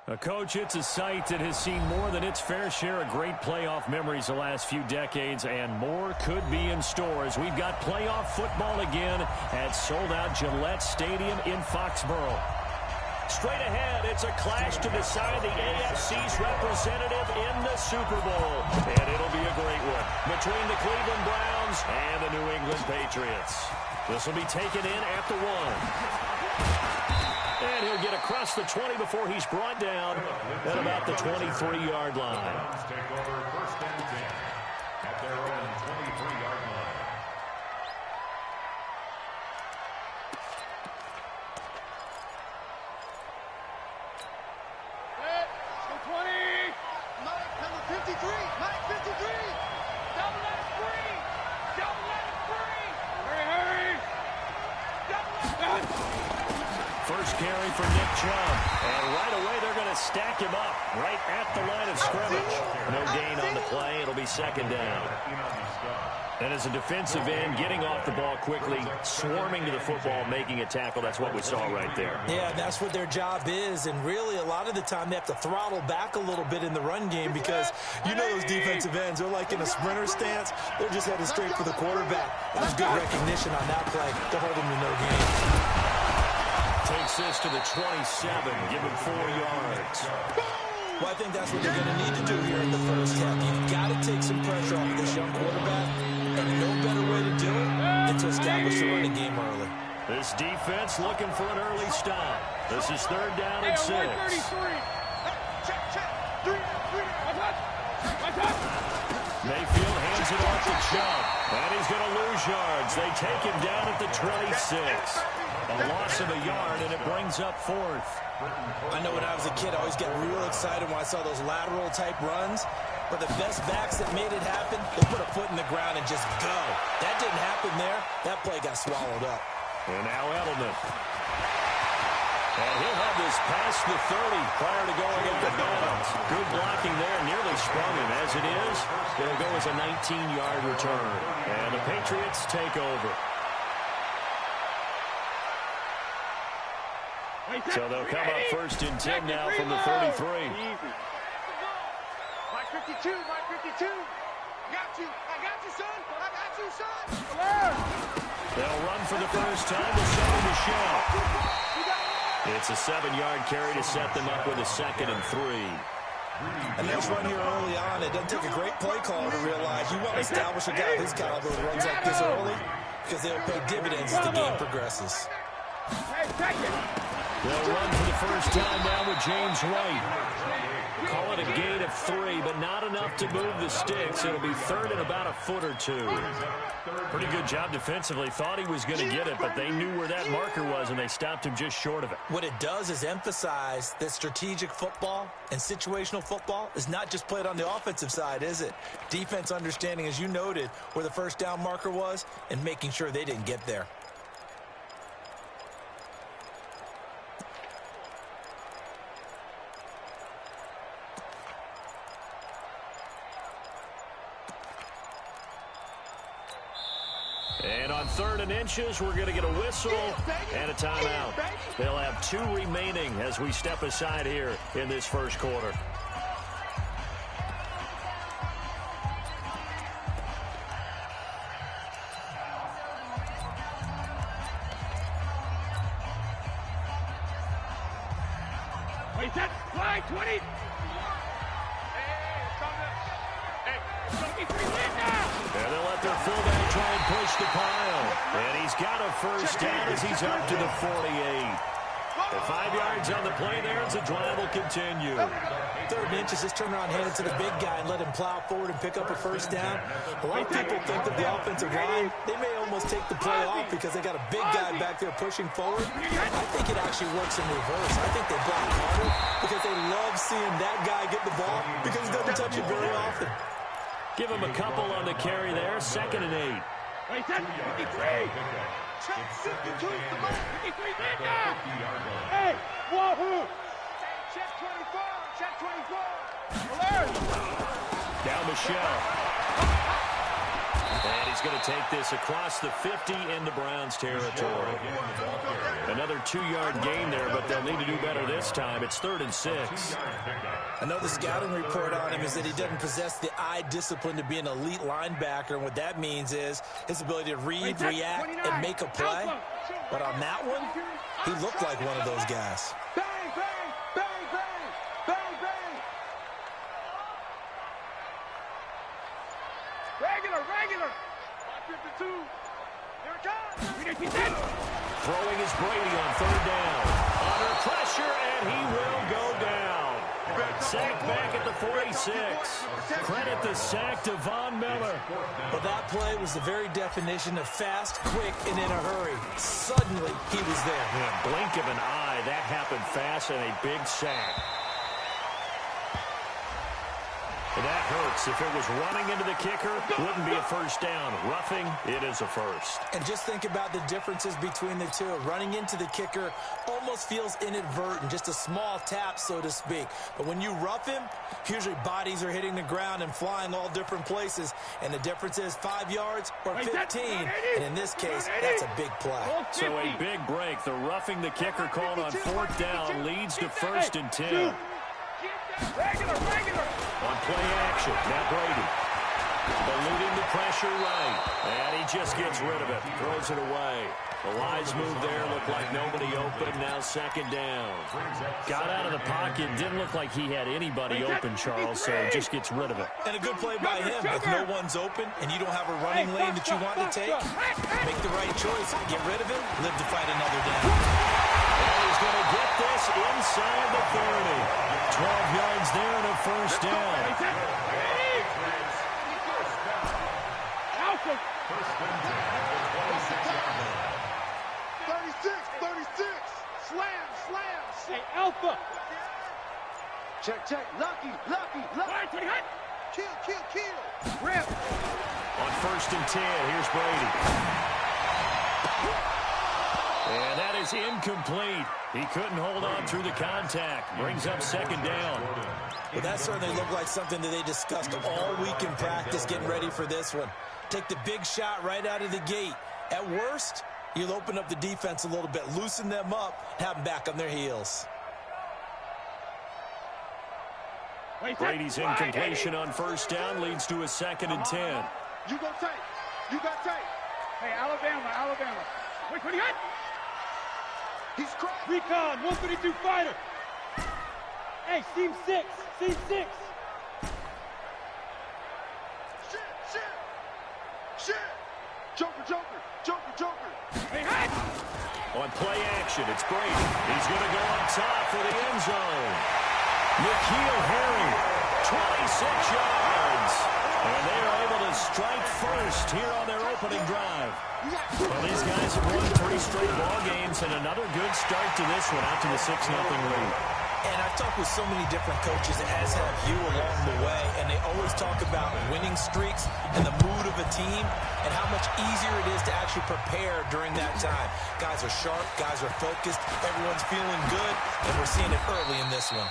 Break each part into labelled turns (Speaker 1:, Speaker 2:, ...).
Speaker 1: Coach, it's a site that has seen more than its fair share of great playoff memories the last few decades, and more could be in store as we've got playoff football again at sold-out Gillette Stadium in Foxborough. Straight ahead, it's a clash to decide the AFC's representative in the Super Bowl, and it'll be a great one between the Cleveland Browns and the New England Patriots. This will be taken in at the 1. And he'll get across the 20 before he's brought down at about the 23-yard line.
Speaker 2: Take over first and 10 at their own 23-yard line.
Speaker 3: Set, 20. Mike, number 53. Mike, 53. Double that free. Double that free. Hurry, hurry. Double that.
Speaker 1: First carry for Nick Chubb. And right away, they're going to stack him up right at the line of scrimmage. No gain on the play. It'll be second down. And as a defensive end, getting off the ball quickly, swarming to the football, making a tackle. That's what we saw right there.
Speaker 4: Yeah, that's what their job is. And really, a lot of the time, they have to throttle back a little bit in the run game because you know those defensive ends, they're like in a sprinter stance. They're just headed straight for the quarterback. That was good recognition on that play to hold him to no gain.
Speaker 1: Takes this to the 27, give him 4 yards.
Speaker 4: Well, I think that's what they're going to need to do here in the first half. You've got to take some pressure off of this young quarterback, and no better way to do it than to establish the running game early.
Speaker 1: This defense looking for an early stop. This is third down and 6. Mayfield hands it off to Chubb, and he's going to lose yards. They take him down at the 26. A loss of a yard, and it brings up 4th.
Speaker 4: I know when I was a kid, I always get real excited when I saw those lateral-type runs. But the best backs that made it happen, they put a foot in the ground and just go. That didn't happen there. That play got swallowed up.
Speaker 1: And now Edelman. And he'll have this past the 30 prior to going out of bounds. Good blocking there, nearly sprung him. As it is, it'll go as a 19-yard return. And the Patriots take over. So they'll come up first and 10 now from the 33.
Speaker 3: Mike 52, Mike 52. I got you, son. I got you, son.
Speaker 1: They'll run for the first time to Sonny Michel. It's a 7-yard carry to set them up with a 2nd and 3.
Speaker 4: A nice run here early on. It doesn't take a great play call to realize you want to establish a guy of his caliber who runs like this early because they'll pay dividends as the game progresses.
Speaker 1: They'll run for the first time now with James White. Call it a gain of 3, but not enough to move the sticks. It'll be third and about a foot or 2. Pretty good job defensively. Thought he was going to get it, but they knew where that marker was, and they stopped him just short of it.
Speaker 4: What it does is emphasize that strategic football and situational football is not just played on the offensive side, is it? Defense understanding, as you noted, where the first down marker was and making sure they didn't get there.
Speaker 1: And on 3rd and inches, we're going to get a whistle and a timeout. They'll have 2 remaining as we step aside here in this first quarter.
Speaker 3: Wait, that's flag 20.
Speaker 1: And they'll let their fullback try and push the pile. And he's got a first down as he's up to the 48. And 5 yards on the play there as the drive will continue.
Speaker 4: 3rd and inches, just turn around, hand it to the big guy and let him plow forward and pick up a first down. A lot of people think that the offensive line, they may almost take the play off because they got a big guy back there pushing forward. I think it actually works in reverse. I think they block harder because they love seeing that guy get the ball because he doesn't touch it very often.
Speaker 1: Give him a couple on the carry there. 2nd and 8.
Speaker 3: Wait, that's 53. Check 52. 53, man down. Hey, wahoo. Check 24. Check 24. Alert.
Speaker 1: Now Michelle. And he's going to take this across the 50 into Browns territory. Another 2-yard gain there, but they'll need to do better this time. It's 3rd and 6.
Speaker 4: I know the scouting report on him is that he doesn't possess the eye discipline to be an elite linebacker, and what that means is his ability to read, react, and make a play. But on that one, he looked like one of those guys.
Speaker 3: Bang, bang, bang, bang, bang, bang. Regular. 52. Here it comes.
Speaker 1: Throwing is Brady on 3rd down. Under pressure, and he will go down. Sacked back at the 46. Credit the sack to Von Miller.
Speaker 4: Well, that play was the very definition of fast, quick, and in a hurry. Suddenly, he was there.
Speaker 1: In a blink of an eye, that happened fast, and a big sack. And that hurts. If it was running into the kicker, wouldn't be a first down. Roughing, it is a first.
Speaker 4: And just think about the differences between the two. Running into the kicker almost feels inadvertent, just a small tap, so to speak. But when you rough him, usually bodies are hitting the ground and flying all different places. And the difference is 5 yards or 15. And in this case, that's a big play.
Speaker 1: So a big break. The roughing the kicker called on 4th down leads to 1st and 10.
Speaker 3: Regular.
Speaker 1: On play action, now Brady. Eluding the pressure right. And he just gets rid of it. Throws it away. The wise move there. Looked like nobody open. Now 2nd down. Got out of the pocket. Didn't look like he had anybody open, Charles, so just gets rid of it.
Speaker 4: And a good play by him. If no one's open and you don't have a running lane that you want to take, make the right choice. Get rid of him. Live to fight another down.
Speaker 1: And he's going to get this inside the 30. 12 yards there and a 1st down.
Speaker 3: Alpha. 36. Slam. Hey, Alpha. Check. Lucky. Kill. Rip.
Speaker 1: On 1st and 10, here's Brady. And that is incomplete. He couldn't hold on through the contact. Brings up 2nd down.
Speaker 4: Well, that certainly looked like something that they discussed all week in practice, getting ready for this one. Take the big shot right out of the gate. At worst, you'll open up the defense a little bit, loosen them up, have them back on their heels.
Speaker 1: Brady's incompletion on 1st down leads to a 2nd and 10.
Speaker 3: You got tape. Hey, Alabama. Wait, what do you got? He's cracked. Recon, 132 fighter. Hey, Team 6. Shit. Joker. Hey,
Speaker 1: On play action, it's Brady. He's going to go up top for the end zone. N'Keal Harry, 26 yards. And they are able to strike first here on their opening drive. Well, these guys have won 3 straight ball games, and another good start to this one out to the 6-0 lead.
Speaker 4: And I've talked with so many different coaches, as have you along the way, and they always talk about winning streaks and the mood of a team and how much easier it is to actually prepare during that time. Guys are sharp, guys are focused, everyone's feeling good, and we're seeing it early in this one.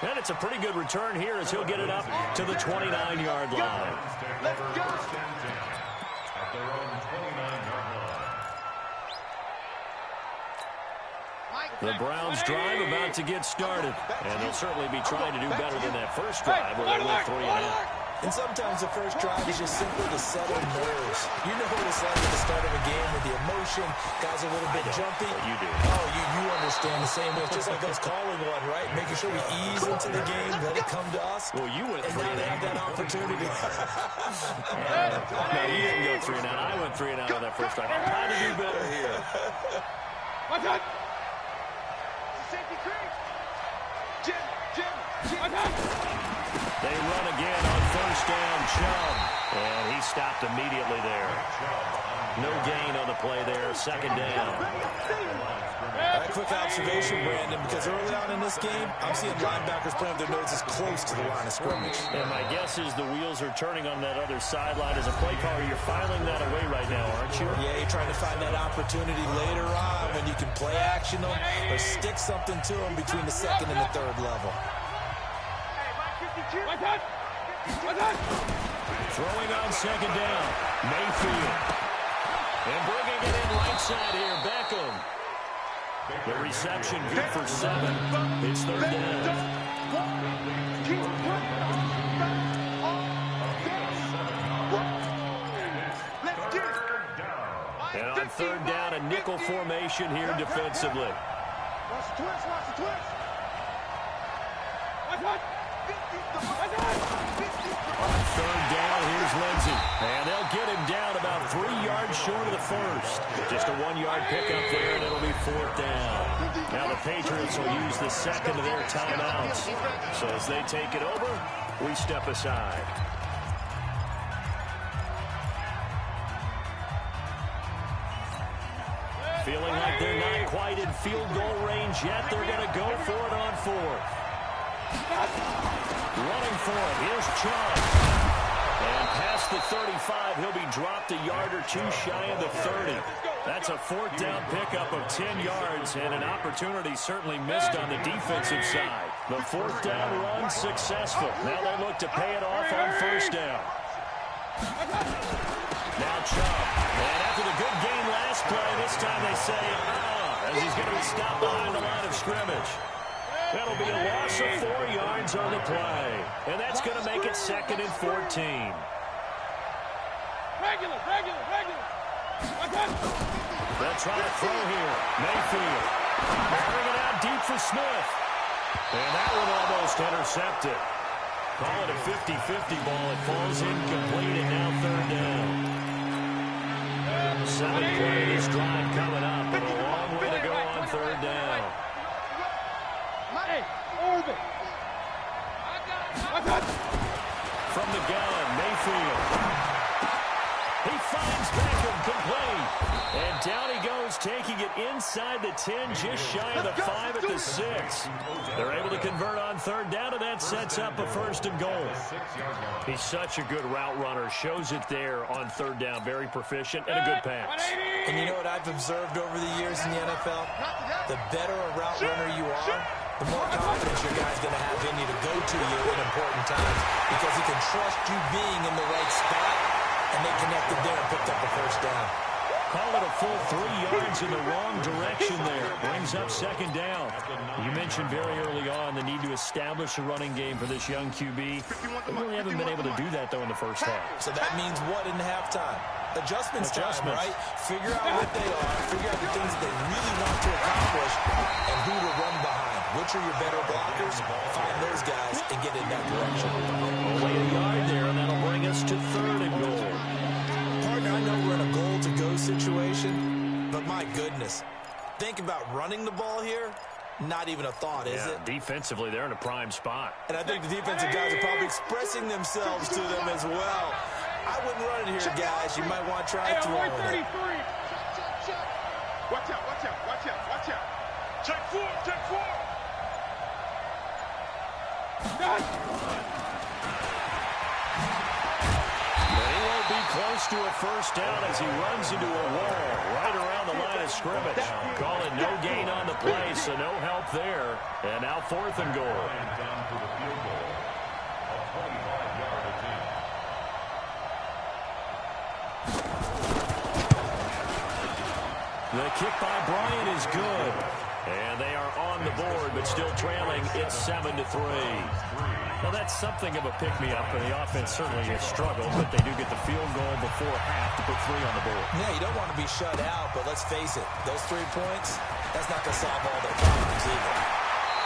Speaker 1: And it's a pretty good return here as he'll get it up to the 29-yard line.
Speaker 3: Let's go.
Speaker 2: At their own 29-yard line.
Speaker 1: The Browns drive about to get started, and they'll certainly be trying to do better than that first drive where they went 3 and out.
Speaker 4: And sometimes the first drive is just simply to settle nerves. You know what it's like at the start of a game with the emotion. Guys are a little bit jumpy.
Speaker 1: You do.
Speaker 4: Oh, you understand the same way. It's just like us calling one, right? Making sure we ease into the game, let it come to us.
Speaker 1: Well, you went
Speaker 4: and
Speaker 1: 3 and
Speaker 4: now they have that opportunity.
Speaker 1: No, you didn't go 3 and out. I went 3 and out on that first drive. I'm trying to do better here.
Speaker 3: What's that? Safety creek. Jim.
Speaker 1: They run again on 1st down, Chubb. And he stopped immediately there. No gain on the play there, 2nd down.
Speaker 4: A quick observation, Brandon, because early on in this game, I'm seeing linebackers playing with their noses close to the line of scrimmage.
Speaker 1: And my guess is the wheels are turning on that other sideline. As a play caller, you're filing that away right now, aren't you?
Speaker 4: Yeah, you're trying to find that opportunity later on when you can play action them or stick something to them between the 2nd and the 3rd level.
Speaker 3: What's that?
Speaker 1: Throwing on second down, Mayfield. And bringing it in right side here, Beckham. The reception good for 7. It's third down. And on third down, a nickel formation here defensively.
Speaker 3: Watch the twist, watch the twist.
Speaker 1: On third down, here's Lindsey. And they'll get him down about 3 yards short of the first. Just a 1-yard pickup there, and it'll be fourth down. Now the Patriots will use the second of their timeouts. So as they take it over, we step aside. Feeling like they're not quite in field goal range yet. They're going to go for it on fourth. Running for it. Here's Chubb. And past the 35, he'll be dropped a yard or two shy of the 30. That's a fourth down pickup of 10 yards and an opportunity certainly missed on the defensive side. The fourth down run successful. Now they look to pay it off on first down. Now Chubb. And after the good game last play, this time they say, as he's going to be stopped behind the line of scrimmage. That'll be a loss of 4 yards on the play. And that's going to make it 2nd and 14.
Speaker 3: Regular.
Speaker 1: They'll try to throw here. Mayfield. Bring it out deep for Smith. And that one almost intercepted. Call it a 50-50 ball. It falls incomplete, and now third down. 7th play of this drive coming up, but a long way to go on third down.
Speaker 3: Hey, Orbit.
Speaker 1: From the gun, Mayfield. He finds Beckham complete. And down he goes, taking it inside the 10, just shy of the 5 at the 6. They're able to convert on third down, and that sets up a 1st and goal. He's such a good route runner. Shows it there on third down. Very proficient and a good pass.
Speaker 4: And you know what I've observed over the years in the NFL? The better a route runner you are, the more confidence your guy's going to have in you to go to you in important times because he can trust you being in the right spot, and they connected there and picked up a first down.
Speaker 1: Call it a full 3 yards in the wrong direction there. Brings up second down. You mentioned very early on the need to establish a running game for this young QB. They really haven't been able to do that, though, in the first half.
Speaker 4: So that means what in halftime? Adjustments time, right? Figure out what they are, figure out the things that they really want to accomplish, and who to run behind. Which are your better blockers? Find those guys and get in that direction.
Speaker 1: Only a yard there, and that'll bring us to 3rd and goal.
Speaker 4: Partner, I know we're in a goal-to-go situation, but my goodness, think about running the ball here. Not even a thought, is it?
Speaker 1: Defensively, they're in a prime spot.
Speaker 4: And I think the defensive guys are probably expressing themselves to them as well. I wouldn't run it here, guys. You might want to try throwing it.
Speaker 3: Watch out. Check four.
Speaker 1: But he won't be close to a first down as he runs into a wall right around the line of scrimmage. Call it no gain on the play, so no help there. And now 4th and goal.
Speaker 2: Down to the field goal. A 25-yard attempt.
Speaker 1: The kick by Bryant is good. And they are on the board, but still trailing. It's 7-3. Well, that's something of a pick-me-up, and the offense certainly has struggled, but they do get the field goal before half to put 3 on the board.
Speaker 4: Yeah, you don't want to be shut out, but let's face it, those 3 points, that's not going to solve all their problems either.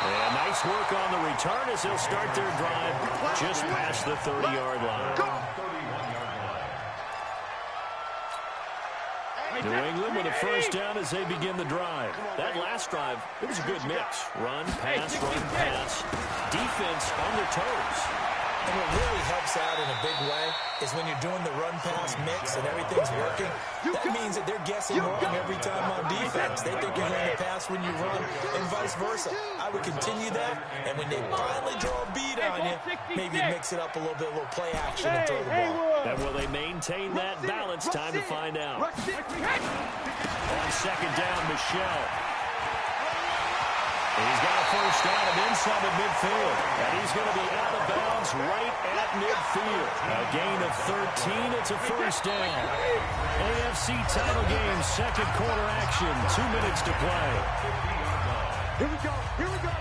Speaker 1: And nice work on the return as they'll start their drive just past the 30-yard line. New England with a first down as they begin the drive. That last drive, it was a good mix. Run, pass. Defense on their toes.
Speaker 4: And what really helps out in a big way is when you're doing the run-pass mix and everything's working, that means that they're guessing wrong every time on defense. They think you're going to pass when you run and vice versa. I would continue that, and when they finally draw a beat on you, maybe mix it up a little bit, a little play action and throw the ball.
Speaker 1: And will they maintain that balance? Time to find out. On second down, Michelle. He's got a first down and then some at midfield. And he's going to be out of bounds right at midfield. A gain of 13. It's a first down. AFC title game, second quarter action. 2 minutes to play.
Speaker 3: Here we go. Here we go.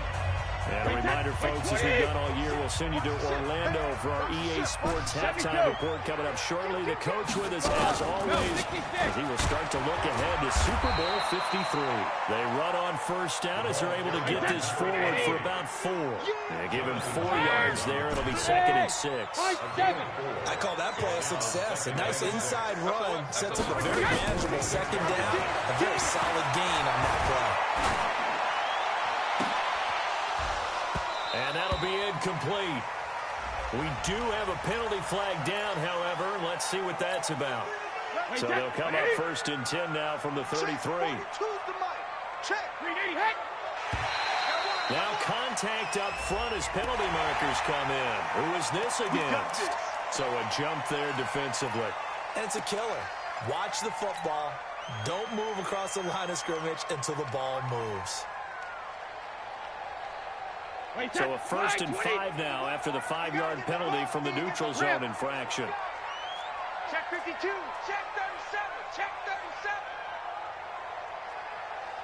Speaker 1: And a reminder, folks, as we've done all year, we'll send you to Orlando for our EA Sports halftime report coming up shortly. The coach with us, as always, as he will start to look ahead to Super Bowl 53. They run on first down as they're able to get this forward for about 4. They give him 4 yards there. It'll be second and 6.
Speaker 4: I call that play a success. A nice inside run sets up a very manageable second down. A very solid gain on that play.
Speaker 1: And that'll be incomplete. We do have a penalty flag down, however. Let's see what that's about. So they'll come up first and 10 now from the 33. Now contact up front as penalty markers come in. Who is this against? So a jump there defensively.
Speaker 4: And it's a killer. Watch the football. Don't move across the line of scrimmage until the ball moves.
Speaker 1: So a first and 5 now after the 5-yard penalty from the neutral zone infraction.
Speaker 3: Check 52. Check 37. Check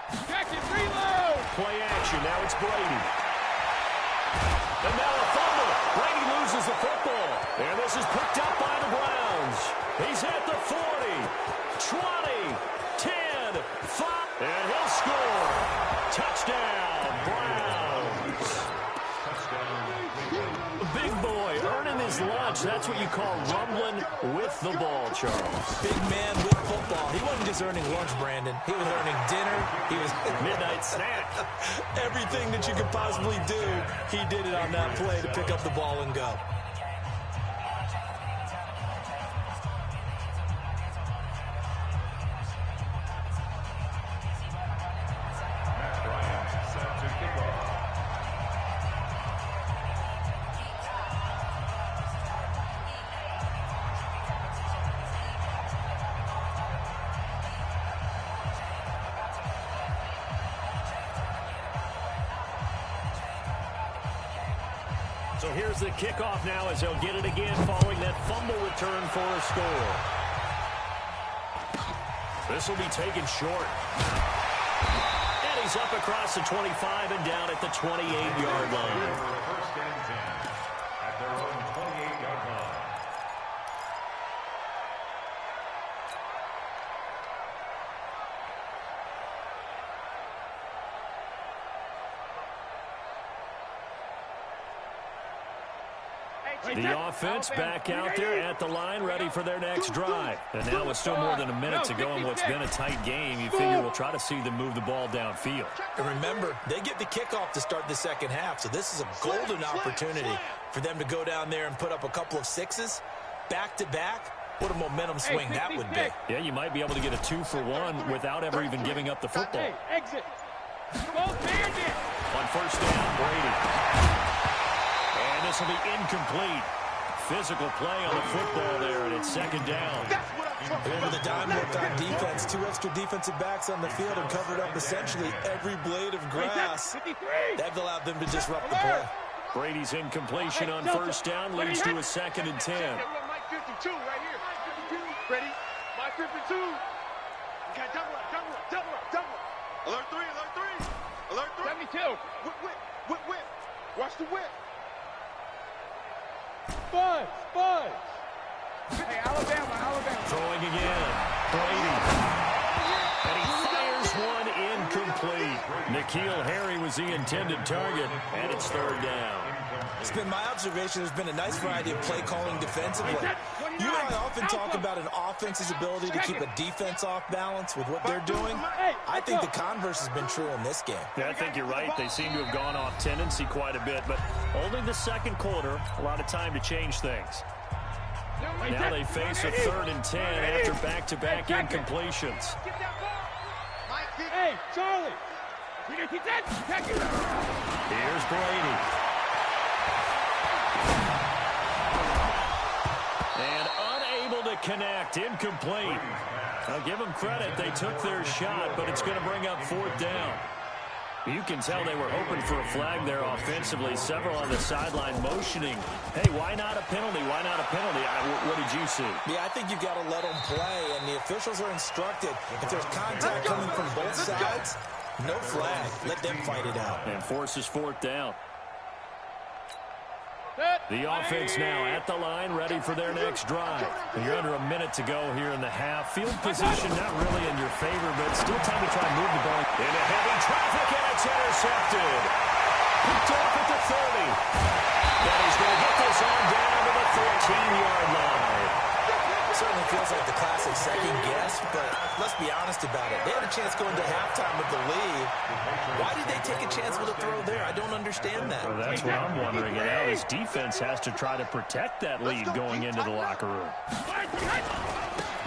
Speaker 3: 37. Check it. Reload.
Speaker 1: Play action. Now it's Brady. And now a fumble. Brady loses the football. And this is picked up by the Browns. He's at the 40, 20, 10, 5. And he'll score. Touchdown, Browns. Big boy earning his lunch. That's what you call rumbling with the ball, Charles.
Speaker 4: Big man with football. He wasn't just earning lunch, Brandon. He was earning dinner. He was
Speaker 1: midnight snack.
Speaker 4: Everything that you could possibly do, he did it on that play to pick up the ball and go.
Speaker 1: So here's the kickoff now as they'll get it again following that fumble return for a score. This will be taken short. And he's up across the 25 and down at the 28-yard line.
Speaker 2: First and 10 at their own 28-yard line.
Speaker 1: The offense back out there at the line, ready for their next drive. And now with still more than a minute to go in what's been a tight game, you figure we'll try to see them move the ball downfield.
Speaker 4: And remember, they get the kickoff to start the second half, so this is a golden opportunity for them to go down there and put up a couple of 6s back-to-back. What a momentum swing that would be.
Speaker 1: Yeah, you might be able to get a 2-for-1 without ever even giving up the football.
Speaker 3: Exit.
Speaker 1: On first down, Brady. And this will be incomplete. Physical play on the football there, and it's second down.
Speaker 4: Over the dime worked on defense. 2 extra defensive backs on the field and covered up essentially every blade of grass. That allowed them to disrupt the play.
Speaker 1: Brady's incompletion on first down leads to a second and 10.
Speaker 3: Mike 52 right here. 52. Ready? Mike 52. Okay, double up. Alert 3. Alert 3. 72. Whip. Watch the whip. Buzz. Hey, Alabama.
Speaker 1: Throwing again. Brady. And he fires one incomplete. N'Keal Harry was the intended target, and it's third down.
Speaker 4: It's been my observation there's been a nice variety of play calling defensively. You and I often talk about an offense's ability to keep a defense off balance with what they're doing. I think the converse has been true in this game.
Speaker 1: Yeah, I think you're right. They seem to have gone off tendency quite a bit, but only the second quarter, a lot of time to change things. Now they face a 3rd and 10 after back-to-back incompletions.
Speaker 3: Hey, Charlie.
Speaker 1: Here's Brady. And unable to connect, incomplete. I'll give them credit. They took their shot, but it's going to bring up 4th down. You can tell they were hoping for a flag there offensively. Several on the sideline motioning. Hey, why not a penalty? Why not a penalty? What did you see?
Speaker 4: Yeah, I think you've got to let them play, and the officials are instructed. If there's contact coming from both sides, no flag. Let them fight it out.
Speaker 1: And forces fourth down. The offense now at the line, ready for their next drive. And you're under a minute to go here in the half. Field position not really in your favor, but still time to try and move the ball. Into heavy traffic, and it's intercepted. Picked off at the 30. And he's going to get this on down to the 14-yard line.
Speaker 4: Certainly feels like the classic second guess, but let's be honest about it. They had a chance going to halftime with the lead. Why did they take a chance with a throw there? I don't understand that.
Speaker 1: Well, that's what I'm wondering. And now his defense has to try to protect that lead going into the locker room.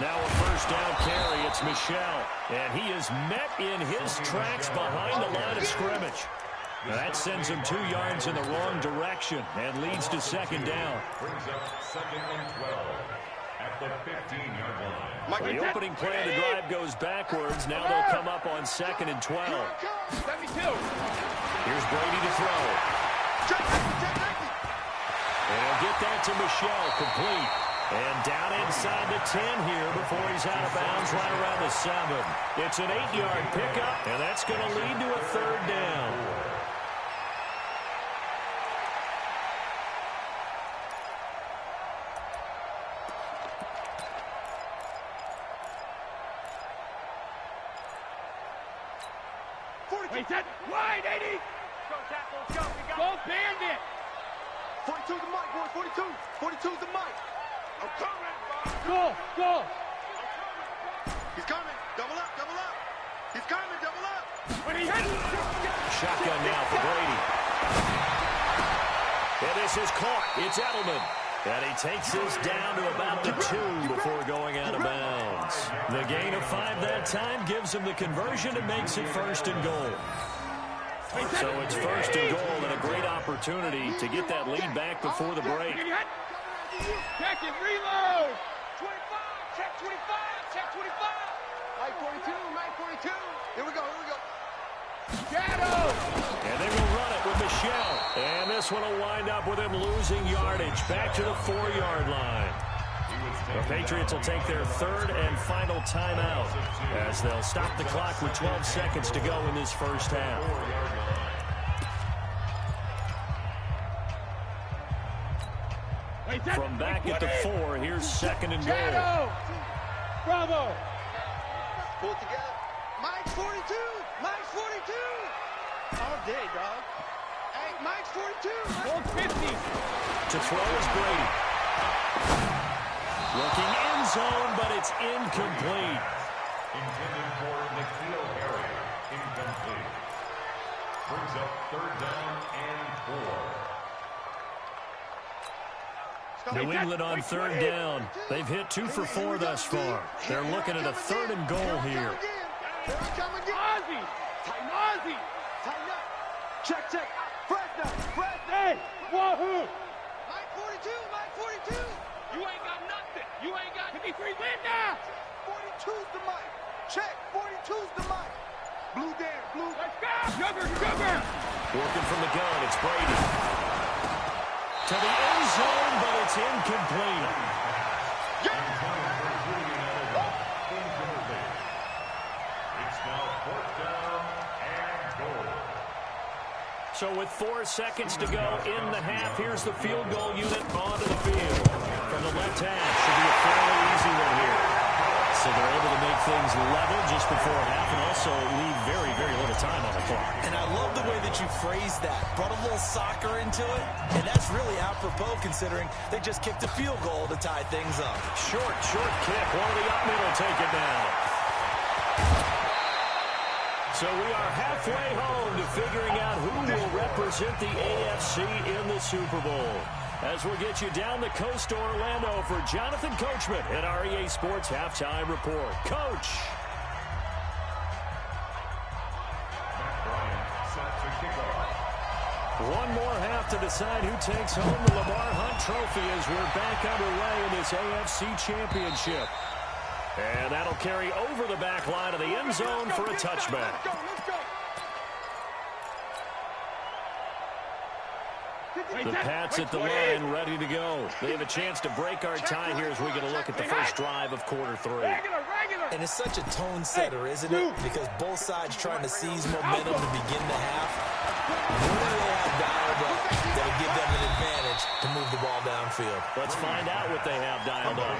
Speaker 1: Now a first down carry. It's Michel. And he is met in his tracks behind the line of scrimmage. Now that sends him 2 yards in the wrong direction and leads to second down.
Speaker 2: Brings up 2nd and 12 at the 15-yard line.
Speaker 1: The opening play of the drive goes backwards. Now they'll come up on 2nd and 12.
Speaker 3: 72.
Speaker 1: Here's Brady to throw. And he'll get that to Michel, complete. And down inside the 10 here before he's out of bounds right around the 7. It's an 8-yard pickup, and that's going to lead to a third down.
Speaker 3: Wait, set. Wide, 80. Go, tackle, let's go. Go, Bandit. 42's the mic, boy. 42. 42's the mic. I'm coming. Go. He's coming. Double up. He's coming. Double up. When he hits.
Speaker 1: Shotgun now for Brady. And this is caught. It's Edelman. And he takes this down to about the 2 before going out of bounds. The gain of 5 that time gives him the conversion and makes it 1st and goal. So it's 1st and goal and a great opportunity to get that lead back before the break.
Speaker 3: Check it, reload. 25, check 25, check 25. Mike 42, Mike 42. Here we go. Shadow.
Speaker 1: And they will run it with Michel. And this one will wind up with him losing yardage back to the 4-yard line. The Patriots will take their 3rd and final timeout as they'll stop the clock with 12 seconds to go in this first half. From back at the 4, here's 2nd and goal.
Speaker 3: Bravo. Pull it together. Mike's 42. Mike's 42. All day, dog. Hey, Mike's 42. Mike's 50.
Speaker 1: To throw is Brady. Looking end zone, but it's incomplete.
Speaker 2: Intended for Nikhil Harry. Incomplete. Brings up 3rd down and 4.
Speaker 1: New England on 3rd down. They've hit 2 for 4 thus far. They're looking at a 3rd and goal here.
Speaker 3: Here I come again. Ozzy. Tighten up. Check. Fresno. Hey, wahoo. Mike 42. You ain't got nothing. You ain't got 53 Linda. 42's the mic. Check. 42's the mic. Blue down. Let's go. Sugar.
Speaker 1: Working from the gun, it's Brady. To the end zone, but it's incomplete. So with 4 seconds to go in the half, here's the field goal unit onto the field. From the left half, should be a fairly easy one here. So they're able to make things level just before half and also leave very, very little time on the clock.
Speaker 4: And I love the way that you phrased that. Brought a little soccer into it, and that's really apropos considering they just kicked a field goal to tie things up.
Speaker 1: Short kick. One of the up middle take it down. So we are halfway home to figuring out who will represent the AFC in the Super Bowl. As we'll get you down the coast to Orlando for Jonathan Coachman at our EA Sports Halftime Report. Coach. One more half to decide who takes home the Lamar Hunt Trophy as we're back underway in this AFC Championship. And that'll carry over the back line of the end zone for a touchback.
Speaker 3: Let's go.
Speaker 1: The Pats at the line, ready to go. They have a chance to break our tie here as we get a look at the first drive of quarter 3.
Speaker 4: And it's such a tone setter, isn't it? Because both sides trying to seize momentum to begin the half. What do they have dialed up that'll give them an advantage to move the ball downfield?
Speaker 1: Let's find out what they have dialed up.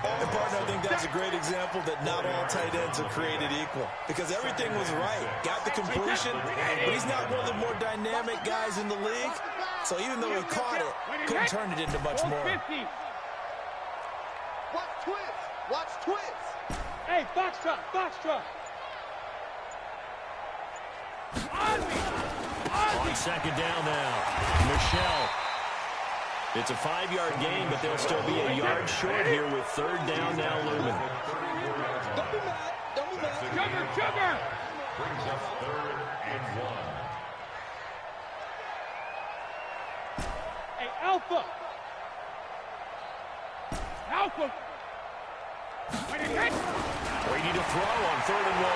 Speaker 4: And, partner, I think that's a great example that not all tight ends are created equal. Because everything was right. Got the completion, but he's not one of the more dynamic guys in the league. So even though he caught it, couldn't turn it into much more.
Speaker 3: Watch twins. Watch twins.
Speaker 5: Hey, box truck, box truck.
Speaker 1: On second down now, Michelle. It's a 5-yard gain, but they'll still be a yard short here with third down now looming.
Speaker 3: Don't be mad. Don't be mad.
Speaker 5: Sugar.
Speaker 2: Brings up 3rd and 1.
Speaker 5: Hey, Alpha.
Speaker 1: Brady to throw on 3rd and 1.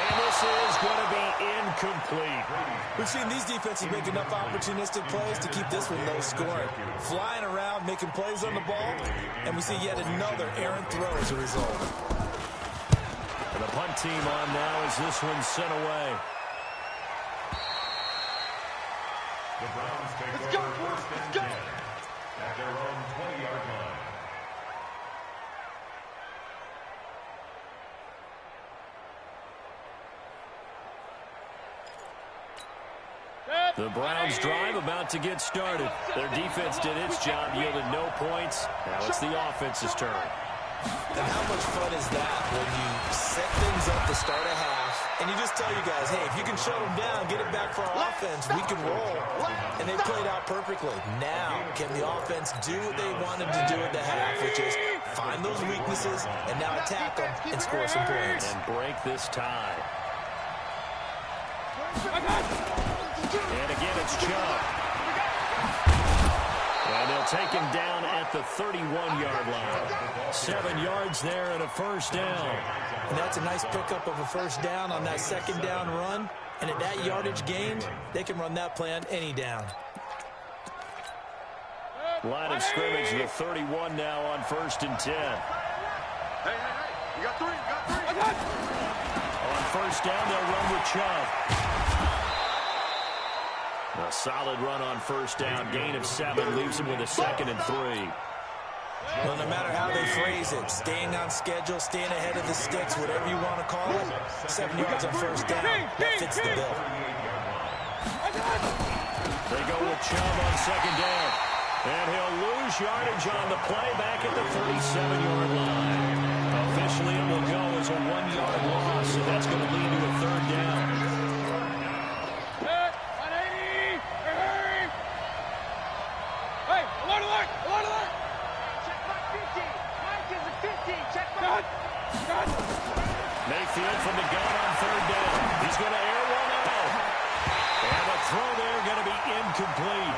Speaker 1: And this is going to be incomplete.
Speaker 4: We've seen these defenses make enough opportunistic plays to keep this one low scoring. Flying around, making plays on the ball, and we see yet another errant throw as a result.
Speaker 1: And the punt team on now as this one's sent away.
Speaker 2: The Browns take
Speaker 3: Let's
Speaker 2: over
Speaker 3: go,
Speaker 2: first and
Speaker 3: let's go.
Speaker 2: 10 at their own 20-yard line.
Speaker 1: The Browns drive about to get started. Their defense did its job, yielded no points. Now it's the offense's turn.
Speaker 4: And how much fun is that when you set things up to start a half, and you just tell you guys, hey, if you can shut them down, get it back for our offense, we can roll. And they played out perfectly. Now, can the offense do what they wanted to do at the half, which is find those weaknesses and now attack them and score some points?
Speaker 1: And break this tie. And again, it's Chubb. And they'll take him down at the 31-yard line. 7 yards there and a first down.
Speaker 4: And that's a nice pickup of a first down on that second down run. And at that yardage gain, they can run that play on any down.
Speaker 1: Line of scrimmage to the 31 now on 1st and 10.
Speaker 3: Hey. You got 3.
Speaker 1: On first down, they'll run with Chubb. A solid run on first down. Gain of 7 leaves him with a 2nd and 3.
Speaker 4: Well, no matter how they phrase it, staying on schedule, staying ahead of the sticks, whatever you want to call it, 7 yards on first down, that fits the bill.
Speaker 1: They go with Chubb on second down. And he'll lose yardage on the play back at the 37-yard line. Officially, it will go as a 1-yard loss, and that's going to lead to a third down. Mayfield from the gun on third down. He's going to air one out. And the throw there going to be incomplete.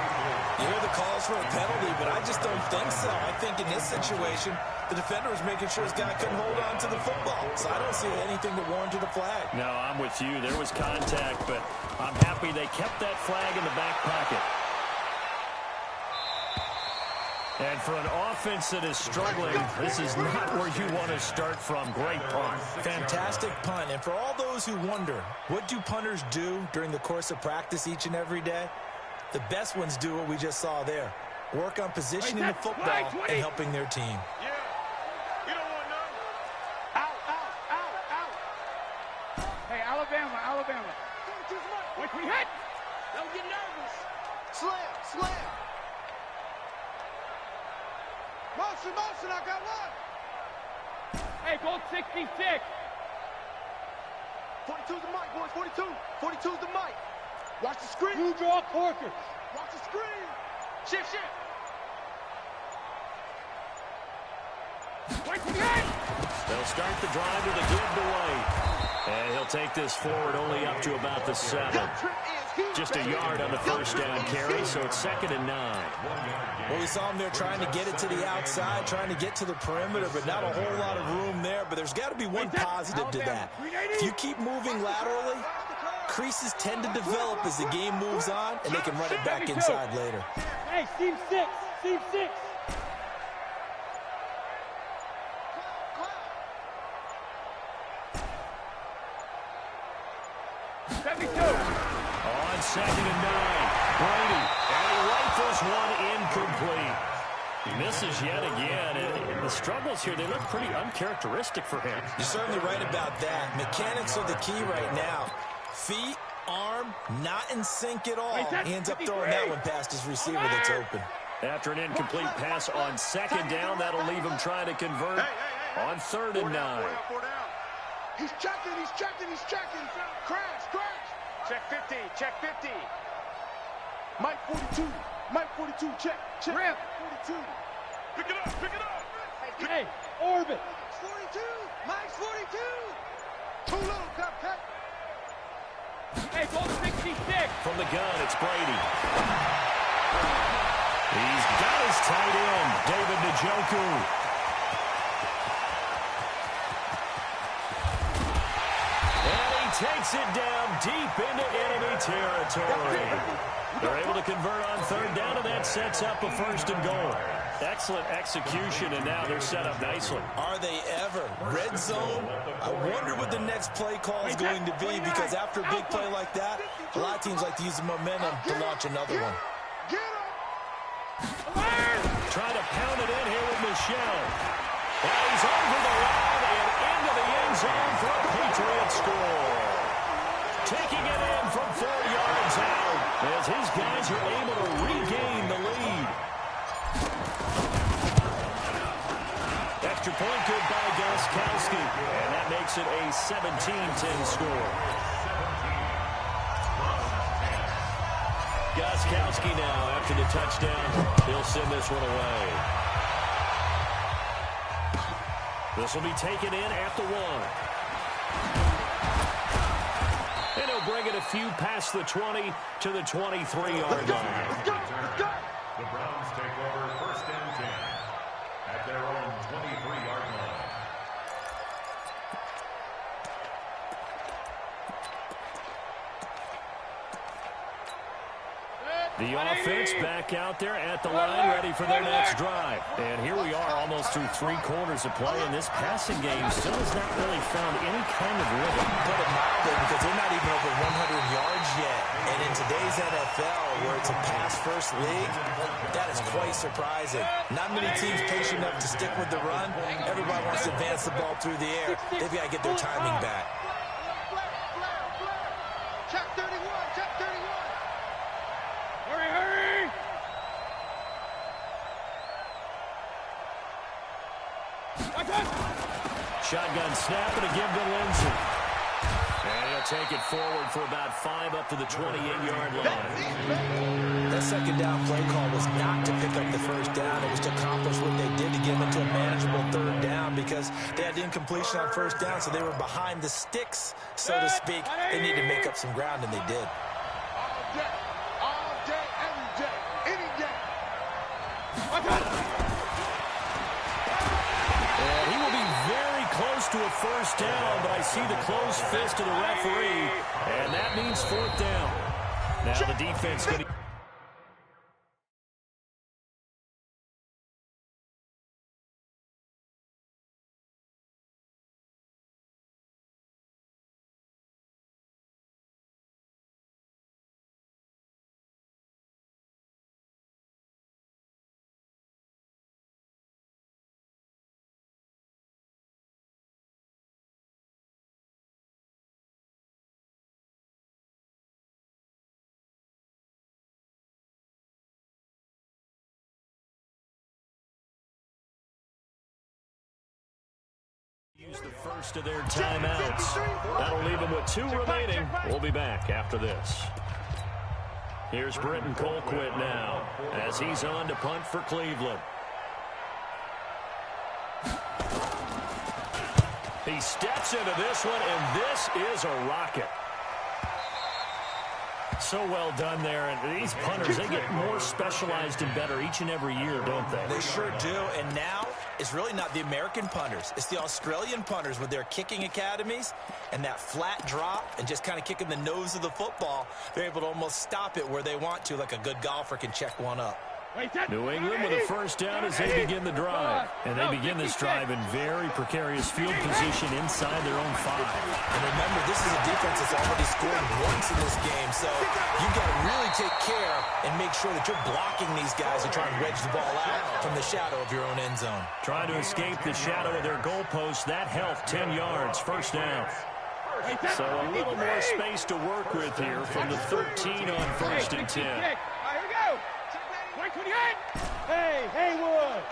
Speaker 4: You hear the calls for a penalty, but I just don't think so. I think in this situation, the defender was making sure his guy couldn't hold on to the football. So I don't see anything that warranted a flag.
Speaker 1: No, I'm with you. There was contact, but I'm happy they kept that flag in the back pocket. And for an offense that is struggling, this is not where you want to start from. Great punt.
Speaker 4: Fantastic punt. And for all those who wonder, what do punters do during the course of practice each and every day? The best ones do what we just saw there. Work on positioning the football and helping their team.
Speaker 3: Yeah. You don't want none. Out.
Speaker 5: Hey, Alabama. Wait, we hit.
Speaker 3: Don't get nervous. Slam. Motion, I got one.
Speaker 5: Hey, goal 66.
Speaker 3: 42's the mic, boys, 42. 42's the mic. Watch the screen.
Speaker 5: You draw Corker.
Speaker 3: Watch the screen. Shift.
Speaker 5: Wait, we hit.
Speaker 1: They'll start the drive with a give to White. And he'll take this forward only up to about the 7. Just a yard on the first down carry, so it's 2nd and 9.
Speaker 4: Well, we saw him there trying to get it to the outside, trying to get to the perimeter, but not a whole lot of room there. But there's got to be one positive to that. If you keep moving laterally, Creases tend to develop as the game moves on, and they can run it back inside later.
Speaker 5: Hey, seam 6. Seam 6.
Speaker 1: On 2nd and 9, Brady, and he rifles one incomplete. He misses yet again, and the struggles here, they look pretty uncharacteristic for him.
Speaker 4: You're certainly right about that. Mechanics are the key right now. Feet, arm, not in sync at all. He ends up throwing that one past his receiver that's open.
Speaker 1: After an incomplete pass on 2nd down, that'll leave him trying to convert on 3rd and 9.
Speaker 3: He's checking. Crash.
Speaker 5: Check 50. Check 50.
Speaker 3: Mike 42. Mike 42. Check.
Speaker 5: Rip.
Speaker 3: 42. Pick it up.
Speaker 5: Hey, orbit.
Speaker 3: 42. Mike's 42. Too little, cupcake.
Speaker 5: Hey, ball 66.
Speaker 1: From the gun, it's Brady. He's got his tight end, David Njoku. Takes it down deep into enemy territory. They're able to convert on 3rd down, and that sets up a 1st and goal. Excellent execution, and now they're set up nicely.
Speaker 4: Are they ever? Red zone? I wonder what the next play call is going to be, because after a big play like that, a lot of teams like to use the momentum to launch another one.
Speaker 1: Trying to pound it in here with Michel. Well, he's over the line and into the end zone for a Patriots score. Taking it in from 4 yards out as his guys are able to regain the lead. Extra point good by Gostkowski, and that makes it a 17-10 score. Gostkowski now, after the touchdown, he'll send this one away. This will be taken in at the 1. And he'll bring it a few past the 20 to the 23-yard line.
Speaker 2: The Browns take over 1st and 10 at their own 23-yard line.
Speaker 1: The offense back out there at the line, ready for their next drive. And here we are almost through 3 quarters of play, and this passing game still has not really found any kind of rhythm.
Speaker 4: Put it mildly, because they're not even over 100 yards yet. And in today's NFL, where it's a pass-first league, that is quite surprising. Not many teams patient enough to stick with the run. Everybody wants to advance the ball through the air. They've got to get their timing back.
Speaker 3: Check 31.
Speaker 5: Hurry.
Speaker 1: Shotgun snap and a give to Lindsey. And he'll take it forward for about 5 up to the 28-yard line.
Speaker 4: That 2nd down play call was not to pick up the 1st down. It was to accomplish what they did to get them into a manageable 3rd down, because they had incompletion on 1st down, so they were behind the sticks, so to speak. They needed to make up some ground, and they did.
Speaker 3: All day, every day, any day.
Speaker 1: And he will be very close to a 1st down, but I see the closed fist of the referee, and that means 4th down. Now the defense going to... use the first of their timeouts. That'll leave them with 2 remaining. We'll be back after this. Here's Britton Colquitt now as he's on to punt for Cleveland. He steps into this one, and this is a rocket. So well done there, and these punters, they get more specialized and better each and every year, don't they?
Speaker 4: They sure do, and now is really not the American punters. It's the Australian punters with their kicking academies and that flat drop and just kind of kicking the nose of the football. They're able to almost stop it where they want to, like a good golfer can check one up.
Speaker 1: New England with a first down as they begin the drive. And they begin this drive in very precarious field position inside their own 5.
Speaker 4: And remember, this is a defense that's already scored once in this game, so you've got to really take care and make sure that you're blocking these guys who try and wedge the ball out from the shadow of your own end zone.
Speaker 1: Trying to escape the shadow of their goalpost. That helped. 10 yards, first down. So a little more space to work with here from the 13 on first and 10.
Speaker 5: Hey, Haywood!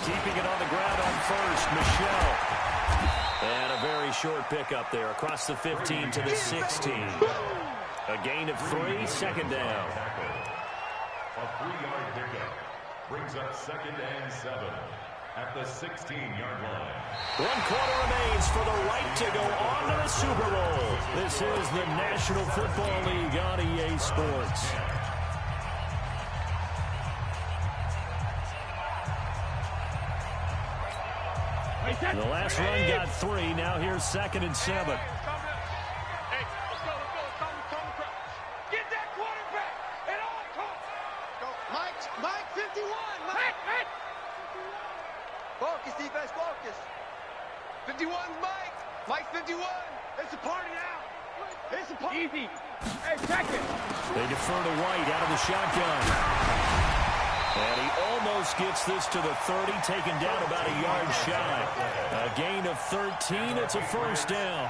Speaker 1: Keeping it on the ground on first, Michelle. And a very short pickup there across the 15 to the 16. A gain of 3, second down.
Speaker 2: A 3-yard pickup brings up 2nd and 7 at the 16-yard line.
Speaker 1: 1 quarter remains for the right to go on to the Super Bowl. This is the National Football League on EA Sports. The last run got 3. Now here's 2nd and 7.
Speaker 3: Hey, let's go. Get that quarterback at all costs. Go. Mike, 51. Mike. Focus, defense, focus. 51's Mike. Mike, 51. It's a party now. It's a party.
Speaker 5: Easy. Hey, check it.
Speaker 1: They defer to White out of the shotgun. And he almost gets this to the 30, taken down about a yard shy. A gain of 13, it's a first down.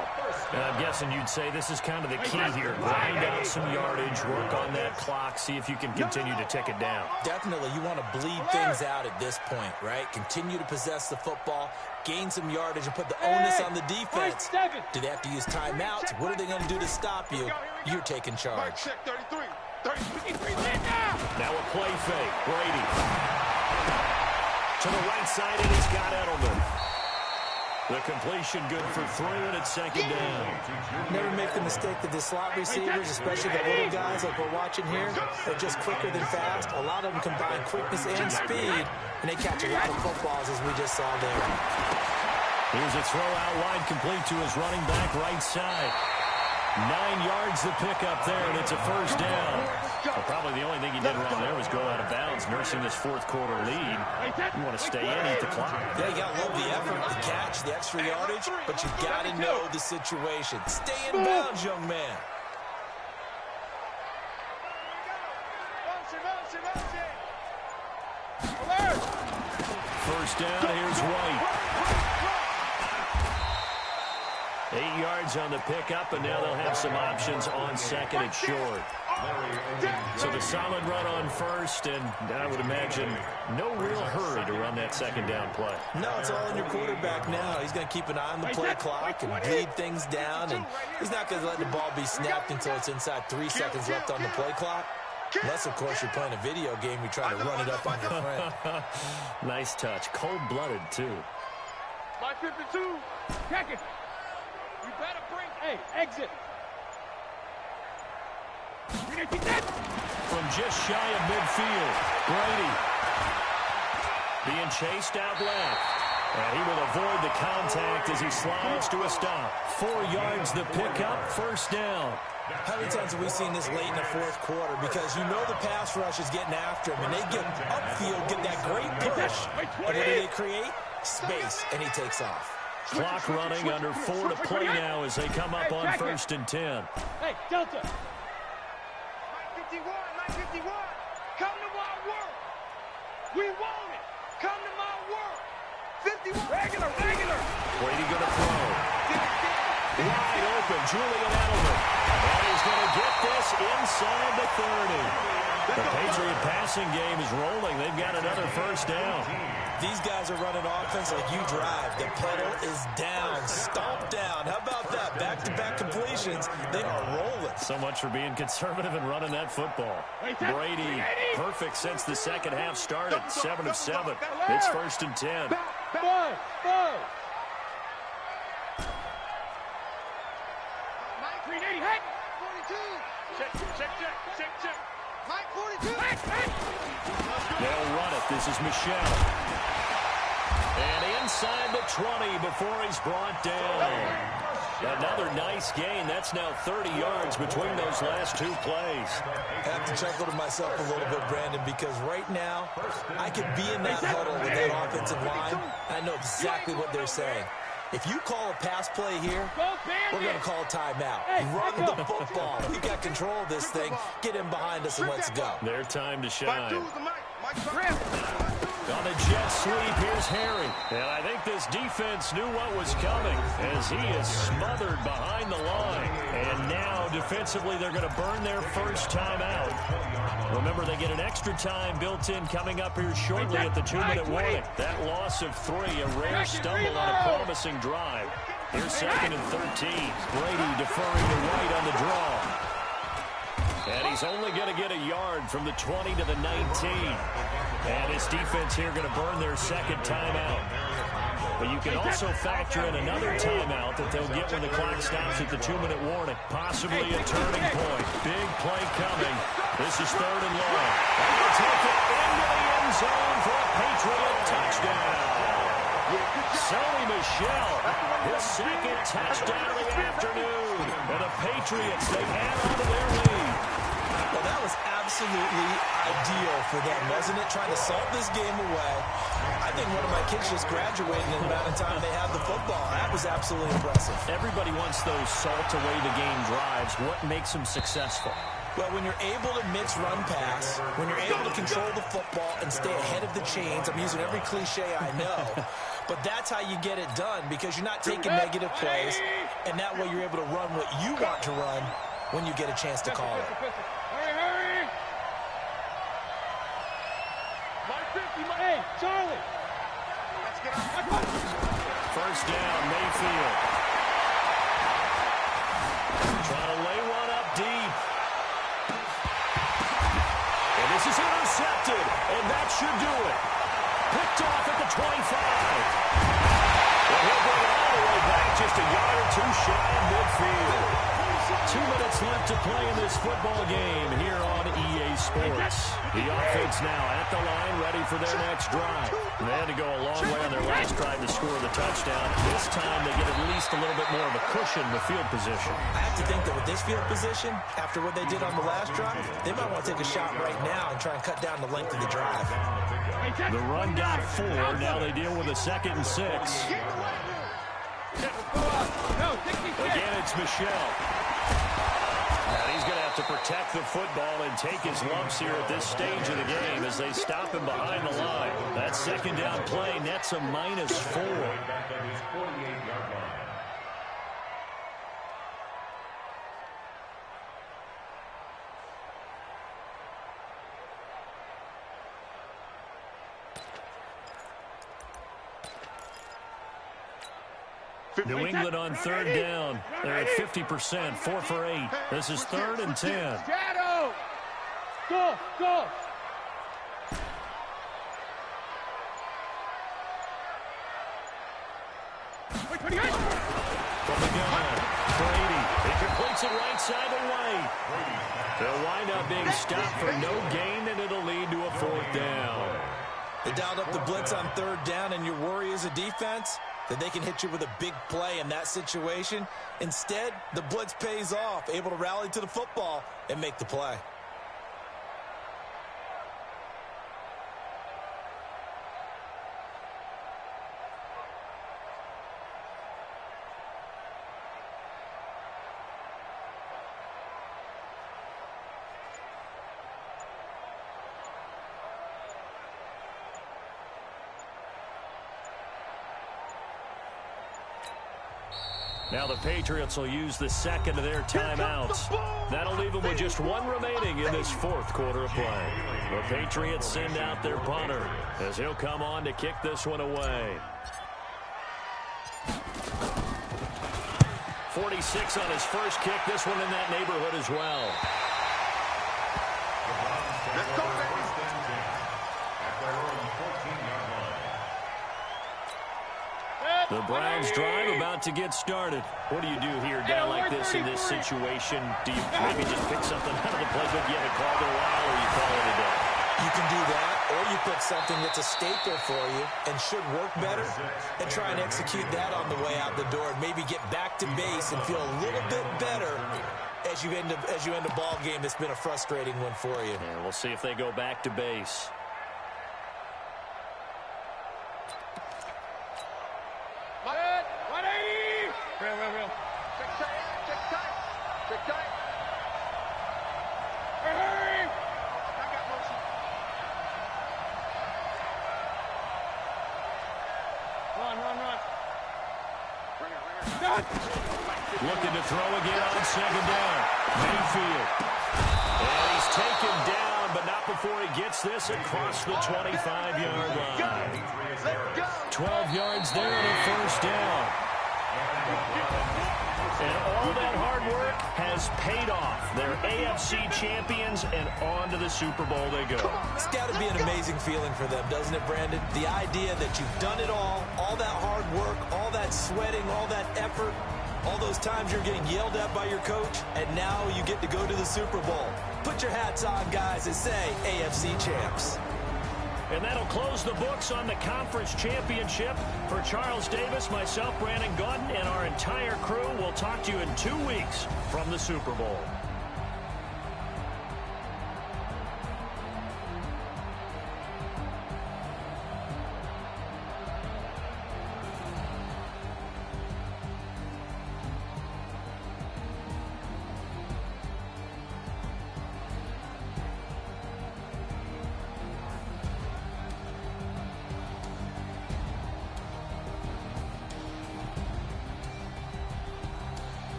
Speaker 1: And I'm guessing you'd say this is kind of the key here. Grind out some yardage, work on that clock, see if you can continue to tick it down.
Speaker 4: Definitely, you want to bleed things out at this point, right? Continue to possess the football, gain some yardage, and put the onus on the defense. Do they have to use timeouts? What are they going to do to stop you? You're taking charge.
Speaker 3: Mike, check 33.
Speaker 1: Now a play fake. Brady. To the right side, and he's got Edelman. The completion good for 3, and it's 2nd down.
Speaker 4: Never make the mistake that the slot receivers, especially the little guys like we're watching here, are just quicker than fast. A lot of them combine quickness and speed, and they catch a lot of footballs, as we just saw there.
Speaker 1: Here's a throw out wide, complete to his running back right side. 9 yards the pickup there, and it's a first down. Well, probably the only thing he did wrong there was go out of bounds, nursing this 4th quarter lead. You want to stay in, eat the clock.
Speaker 4: Yeah, you got to love the effort, the catch, the extra yardage, but you got to know the situation. Stay in bounds, young man.
Speaker 1: First down, here's White. 8 yards on the pickup, and now they'll have some options on 2nd and short. So the solid run on first, and I would imagine no real hurry to run that 2nd down play.
Speaker 4: No, it's all in your quarterback now. He's going to keep an eye on the play clock and bleed things down, and he's not going to let the ball be snapped until it's inside 3 seconds left on the play clock. Unless, of course, you're playing a video game, you try to run it up on your friend.
Speaker 1: Nice touch. Cold-blooded, too.
Speaker 3: Mike 52.
Speaker 5: Check it.
Speaker 3: You better bring.
Speaker 5: Hey, exit.
Speaker 1: From just shy of midfield, Brady being chased out left. And he will avoid the contact as he slides to a stop. 4 yards the pickup, first down.
Speaker 4: How many times have we seen this late in the 4th quarter? Because you know the pass rush is getting after him, and they get upfield, get that great push. And what do they create? Space, and he takes off.
Speaker 1: Clock running, under 4 to play now as they come up on first and 10.
Speaker 5: Hey, Delta.
Speaker 3: Mike 51. Come to my work. We want it. Come to my work. 51. Regular.
Speaker 1: Brady going to throw. Wide open, Julian Edelman. And he's going to get this inside the 30. The Patriot passing game is rolling. They've got another first down.
Speaker 4: These guys are running offense like you drive. The pedal is down, stomp down. How about that? Back-to-back completions. They are rolling.
Speaker 1: So much for being conservative and running that football. Brady, perfect since the second half started. 7 of 7. It's first and 10.
Speaker 5: Buzz.
Speaker 3: Mike 380. Check. Mike 42.
Speaker 1: They'll run it. This is Michelle. And inside the 20 before he's brought down. Another nice gain. That's now 30 yards between those last two plays.
Speaker 4: I have to chuckle to myself a little bit, Brandon, because right now I could be in that huddle with that offensive line. I know exactly what they're saying. If you call a pass play here, we're going to call a timeout. Run the football. We got control of this thing. Get in behind us and let's go.
Speaker 1: Their time to shine. On the jet sweep, here's Harry. And I think this defense knew what was coming as he is smothered behind the line. And now, defensively, they're going to burn their first timeout. Remember, they get an extra time built in coming up here shortly at the 2-minute warning. That loss of 3, a rare stumble on a promising drive. Here's 2nd and 13. Brady deferring to White on the draw. And he's only going to get a yard from the 20 to the 19. And his defense here going to burn their second timeout. But you can also factor in another timeout that they'll get when the clock stops at the 2-minute warning. Possibly a turning point. Big play coming. This is 3rd and long. And they'll take it into the end zone for a Patriot touchdown. Sony Michel, his second touchdown of the afternoon. And the Patriots, they add on to their lead.
Speaker 4: Well, that was absolutely ideal for them, wasn't it? Trying to salt this game away. I think one of my kids just graduated in the amount of time they had the football. That was absolutely impressive.
Speaker 1: Everybody wants those salt-away-the-game drives. What makes them successful?
Speaker 4: Well, when you're able to mix run-pass, when you're able to control the football and stay ahead of the chains, I'm using every cliche I know, but that's how you get it done because you're not taking negative plays, and that way you're able to run what you want to run when you get a chance to call it.
Speaker 5: Hurry! Mike 50, hey, Charlie!
Speaker 1: First down, Mayfield. Trying to lay one up deep. And this is intercepted, and that should do it. Picked off at the 25. Well, he'll bring it all the way back, just a yard or two shy of midfield. 2 minutes left to play in this football game here on EA Sports. The offense now at the line, ready for their next drive. They had to go a long way on their last drive to score the touchdown. This time they get at least a little bit more of a cushion with field position.
Speaker 4: I have to think that with this field position, after what they did on the last drive, they might want to take a shot right now and try and cut down the length of the drive.
Speaker 1: The run got 4. Now they deal with a 2nd and 6. Again, it's Michel. And he's going to have to protect the football and take his lumps here at this stage of the game as they stop him behind the line. That 2nd down play nets a -4. New England on 3rd down. They're at 50%, 4 for 8. This is 3rd and 10.
Speaker 5: Shadow! Go!
Speaker 1: From the gun, Brady. He completes it right side away. They'll wind up being stopped for no gain, and it'll lead to a 4th down.
Speaker 4: They dialed up the blitz on 3rd down, and your worry as a defense that they can hit you with a big play in that situation. Instead, the blitz pays off, able to rally to the football and make the play.
Speaker 1: Now the Patriots will use the 2nd of their timeouts. That'll leave them with just 1 remaining in this 4th quarter of play. The Patriots send out their punter as he'll come on to kick this one away. 46 on his first kick. This one in that neighborhood as well.
Speaker 3: Let's go, baby.
Speaker 1: The The Browns drive about to get started. What do you do here, down like this in this situation? Do you maybe just pick something out of the playbook you haven't called in a while, or you call it a day?
Speaker 4: You can do that, or you pick something that's a staple for you and should work better and try and execute that on the way out the door and maybe get back to base and feel a little bit better as you end a ball game that's been a frustrating one for you.
Speaker 1: Yeah, we'll see if they go back to base.
Speaker 5: Real.
Speaker 3: Check tight.
Speaker 5: Hurry!
Speaker 3: I got motion.
Speaker 5: Run.
Speaker 1: Looking to throw again on second down. Mayfield. And he's taken down, but not before he gets this across the 25-yard line. 12 yards there and a first down. And all that hard work has paid off. They're AFC champions, and on to the Super Bowl they go.
Speaker 4: It's got to be an amazing feeling for them, doesn't it, Brandon? The idea that you've done it all that hard work, all that sweating, all that effort, all those times you're getting yelled at by your coach, and now you get to go to the Super Bowl. Put your hats on, guys, and say AFC champs.
Speaker 1: And that'll close the books on the conference championship. For Charles Davis, myself, Brandon Gaudin, and our entire crew, we'll talk to you in 2 weeks from the Super Bowl.